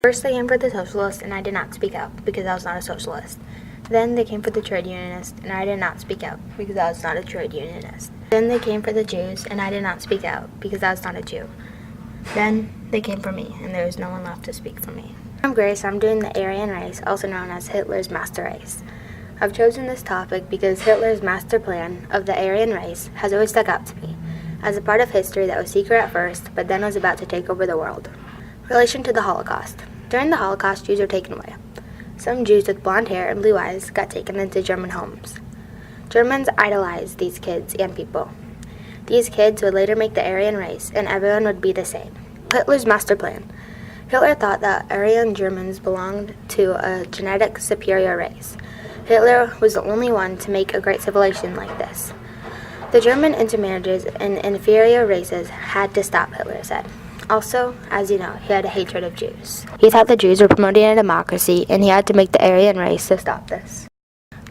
First they came for the socialists, and I did not speak out because I was not a socialist. Then they came for the trade unionists, and I did not speak out because I was not a trade unionist. Then they came for the Jews, and I did not speak out because I was not a Jew. Then they came for me, and there was no one left to speak for me. I'm Grace. I'm doing the Aryan Race, also known as Hitler's Master Race. I've chosen this topic because Hitler's master plan of the Aryan Race has always stuck out to me, as a part of history that was secret at first, but then was about to take over the world. Relation to the Holocaust. During the Holocaust, Jews were taken away. Some Jews with blonde hair and blue eyes got taken into German homes. Germans idolized these kids and people. These kids would later make the Aryan race, and everyone would be the same. Hitler's master plan. Hitler thought that Aryan Germans belonged to a genetic superior race. Hitler was the only one to make a great civilization like this. The German intermarriages in inferior races had to stop, Hitler said. Also, as you know, he had a hatred of Jews. He thought the Jews were promoting a democracy, and he had to make the Aryan race to stop this.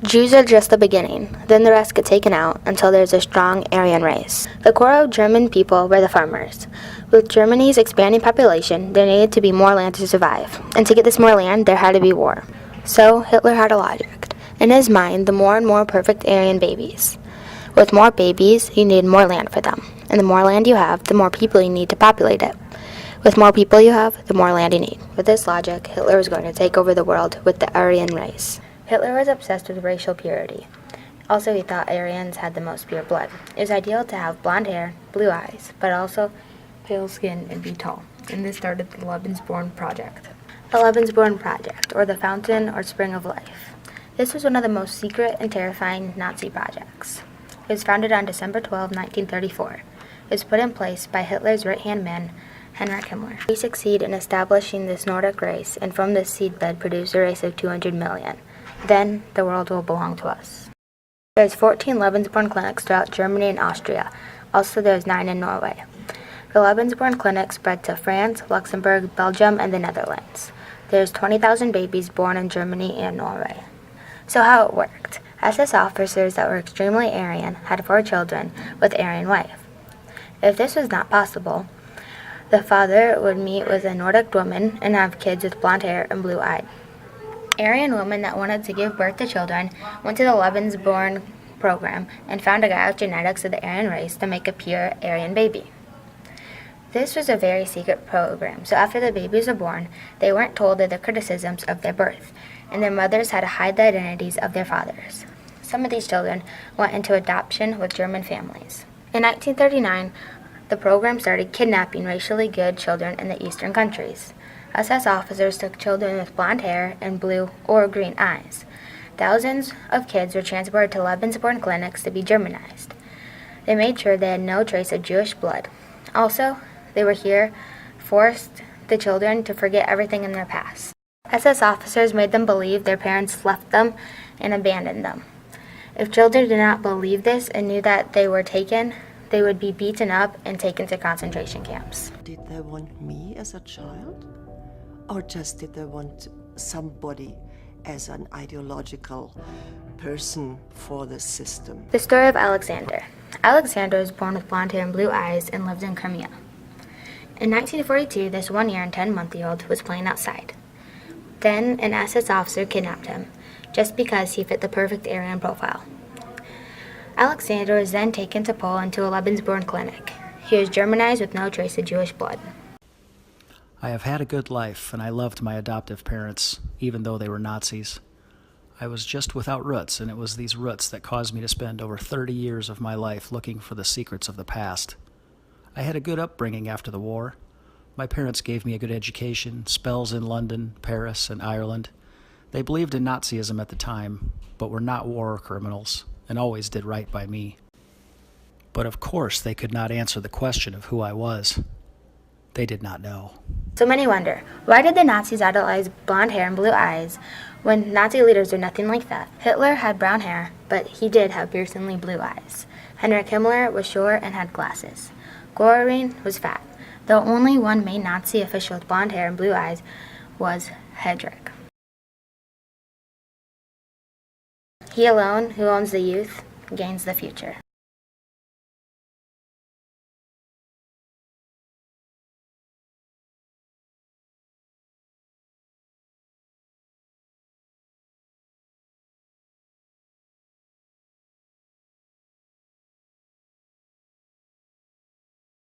Jews are just the beginning, then the rest get taken out until there's a strong Aryan race. The core of German people were the farmers. With Germany's expanding population, there needed to be more land to survive, and to get this more land, there had to be war. So, Hitler had a logic. In his mind, the more and more perfect Aryan babies. With more babies, you need more land for them, and the more land you have, the more people you need to populate it. With more people you have, the more land you need. With this logic, Hitler was going to take over the world with the Aryan race. Hitler was obsessed with racial purity. Also, he thought Aryans had the most pure blood. It was ideal to have blonde hair, blue eyes, but also pale skin and be tall. And this started the Lebensborn project. The Lebensborn project, or the fountain or spring of life. This was one of the most secret and terrifying Nazi projects. It was founded on December 12, 1934. It was put in place by Hitler's right-hand man, Heinrich Himmler. We succeed in establishing this Nordic race, and from this seedbed produce a race of 200 million. Then the world will belong to us. There's 14 Lebensborn clinics throughout Germany and Austria. Also, there's 9 in Norway. The Lebensborn clinic spread to France, Luxembourg, Belgium, and the Netherlands. There's 20,000 babies born in Germany and Norway. So how it worked. SS officers that were extremely Aryan had 4 children with Aryan wife. If this was not possible, the father would meet with a Nordic woman and have kids with blonde hair and blue-eyed. Aryan women that wanted to give birth to children went to the Lebensborn program and found a guy with genetics of the Aryan race to make a pure Aryan baby. This was a very secret program, so after the babies were born, they weren't told of the criticisms of their birth, and their mothers had to hide the identities of their fathers. Some of these children went into adoption with German families. In 1939, the program started kidnapping racially good children in the eastern countries. SS officers took children with blonde hair and blue or green eyes. Thousands of kids were transported to Lebensborn clinics to be Germanized. They made sure they had no trace of Jewish blood. Also, they were here forced the children to forget everything in their past. SS officers made them believe their parents left them and abandoned them. If children did not believe this and knew that they were taken, they would be beaten up and taken to concentration camps. Did they want me as a child? Or just did they want somebody as an ideological person for the system? The story of Alexander. Alexander was born with blonde hair and blue eyes and lived in Crimea. In 1942, this 1-year and 10-month-old was playing outside. Then an SS officer kidnapped him, just because he fit the perfect Aryan profile. Alexander was then taken to Poland to a Lebensborn clinic. He was Germanized with no trace of Jewish blood. I have had a good life, and I loved my adoptive parents, even though they were Nazis. I was just without roots, and it was these roots that caused me to spend over 30 years of my life looking for the secrets of the past. I had a good upbringing after the war. My parents gave me a good education, spells in London, Paris, and Ireland. They believed in Nazism at the time, but were not war criminals, and always did right by me. But of course, they could not answer the question of who I was. They did not know. So many wonder, why did the Nazis idolize blonde hair and blue eyes when Nazi leaders were nothing like that? Hitler had brown hair, but he did have piercingly blue eyes. Heinrich Himmler was short and had glasses. Göring was fat. The only one main Nazi official with blonde hair and blue eyes was Heydrich. He alone, who owns the youth, gains the future.